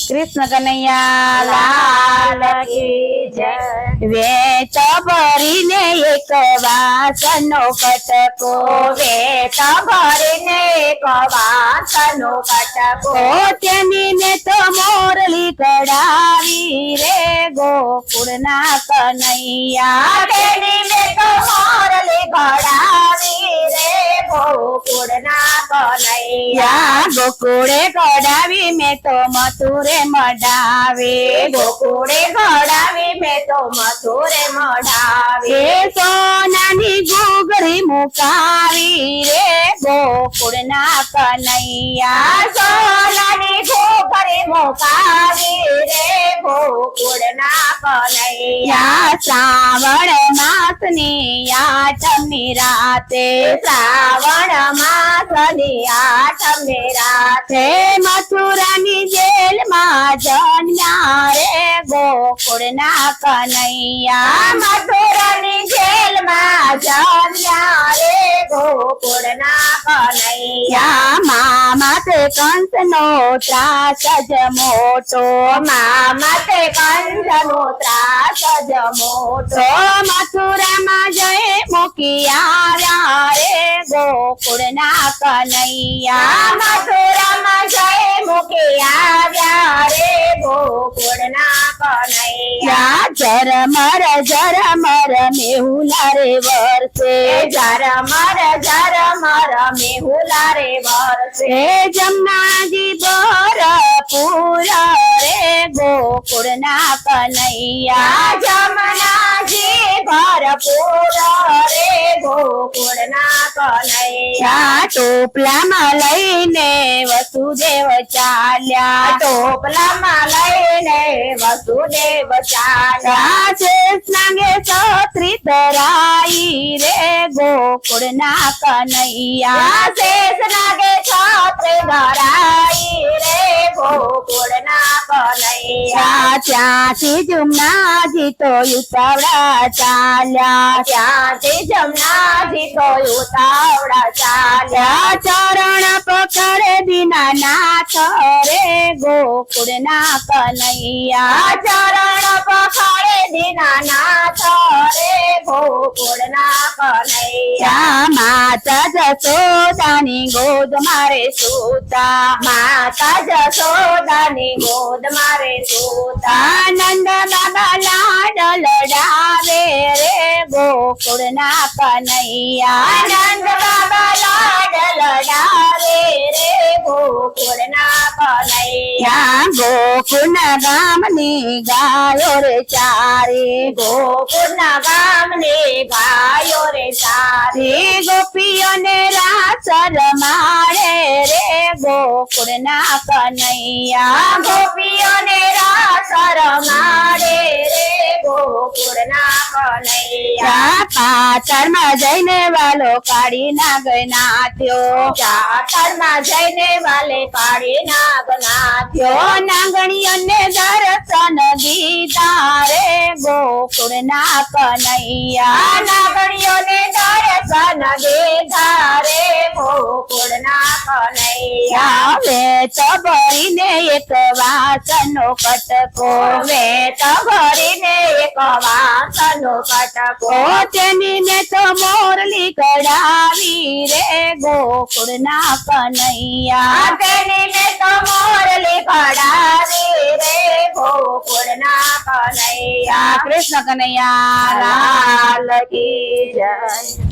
कृष्ण कन्हैया लाल की जय। वेत भरीने एक वासनो कटको वेत भरीने एक वासनो कटको तेनी तो मोरली कढ़ावी रे गोकुळना कन्हैया तेनी ने तो मोरली कढ़ावी रे गोकुळना कन्हैया गोकुळे कढ़ावी में तो मथुरे मढावे गोकुळे कढ़ावी में तो मथुरे मढावे सोनानी घूघरी मुकावी रे गोकुळना कन्हैया सोनानी घूघरी मुकावी रे गोकुळना कन्हैया श्रावण मासनी आठमी राते श्रावण मासनी आठमी राते मथुरानी जेल में जन्म्या रे गोकुळना कन्हैया मथुरानी जेल में जन्म्या रे गोकुळना कन्हैया मामा ते कंस नो त्रास ज मोटो मामा ते कंस नो त्रास ज मोटो मथुरा में जय मुखिया रे गोकुळना कन्हैया मथुरा में जय मुखिया रे गोकुळना कन्हैया झरमर मेहुला रे वर्षे झरमर मेहुला रे वर्षे जमुना जी भरपूर रे गोकुळना कन्हैया जमुना जी भरपूर रे गोकुळना कन्हैया टोपला में लईने वसुदेव चाल्या टोपला में लईने वसुदेव चाल्या सांगे सत्री तराई रे गोकुळना कन्हैया शेष नागे छात्र धराई रे गोकुळना कन्हैया त्याची जमुनाजी तो उतावळा चाल्या त्याची जमुनाजी तो उतावळा चाल्या चरण पकड़े दीनानाथ रे गोकुळना कन्हैया चरण पकड़े दीनानाथ रे गोकुळना कन्हैया माता जसोदानी गोद मारे सूता माता जसोदानी गोद मारे सूता नंद बाबा लाड लडावे रे गोकुळना कन्हैया नंद बाबा लाड लडावे रे गोकुळना कन्हैया गोकुळ गामनी गायो रे चारे गोकुळ गामनी गायो रे चारे गोपियों ने रास रमाड़े रे गोकुळना कन्हैया गोपियों ने रास रमाड़े रे गोकुळना कन्हैया पातर में जैने वालो काढ़ी नाग नाथ्यो पातर में जैने वाले काढ़ी नाग नाथ्यो नागणियों ने दर्शन दीदा रे गोकुळना कन्हैया नागणियों ने दर्शन दीदा रे गोकुळना कन्हैया वेत भरीने एक वासनो कटको वेत भरीने एक वासनो कटको तेनी ने तो मोरली कढ़ावी रे गोकुळना कन्हैया तेनी ने तो मोरली कढ़ावी रे गोकुळना कन्हैया कृष्ण कन्हैया लाल की जय।